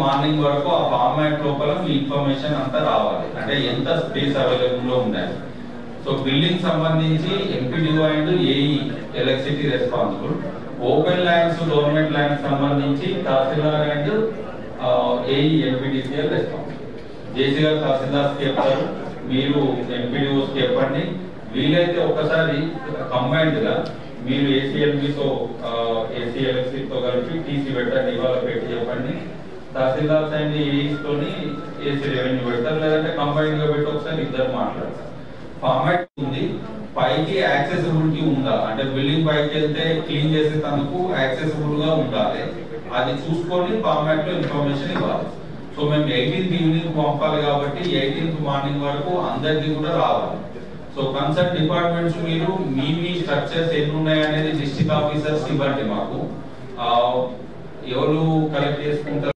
Morning వరకు ఆ format లోపల మీ ఇన్ఫర్మేషన్ అంతా రావాలి. అంటే ఎంత స్పేస్ అవైలబుల్ లో ఉండాలి. సో బిల్డింగ్ సంబంధించి MPDO and AE electricity responsible. Open lands government lands సంబంధించి తహసీల్దార్ అండ్ ఏఈ ఎంపీడీసీఎల్ రెస్పాన్సిబుల్. జేసీ గారు తహసీల్దార్స్ చెప్తారు, మీరు ఎంపీడీఓస్ చెప్పండి. వీలైతే ఒక్కసారి కంబైన్డ్ గా మీరు ఏసీఎల్బితో ఏసీఎల్సీతో కలిపి టీసీ పెట్టండి, ఇవాళ పెట్టి చెప్పండి. తహసీల్దార్స్ అండ్ ఏఈస్ తోని ఏసీ రెవెన్యూ పెడతారు, లేదంటే కంబైన్డ్ గా పెట్టి ఒకసారి ఇద్దరు మాట్లాడతారు. ఫార్మాట్ ఉంది, పైకి యాక్సెసిబిలిటీ ఉందా అంటే బిల్డింగ్ పైకి వెళ్తే క్లీన్ చేసేందుకు యాక్సెసిబుల్ గా ఉండాలి. అది చూసుకొని ఫార్మాట్ లో ఇన్ఫర్మేషన్ ఇవ్వాలి. సో మేము 18th ఈవినింగ్ పంపాలి కాబట్టి 18th మార్నింగ్ వరకు అందరికీ కూడా రావాలి. సో కన్సర్న్ డిపార్ట్మెంట్స్ మీరు మీ స్ట్రక్చర్స్ ఎన్ని ఉన్నాయనేది డిస్ట్రిక్ట్ ఆఫీసర్స్ ఇవ్వండి. మాకు ఎవరు కలెక్ట్ చేసుకుంటారు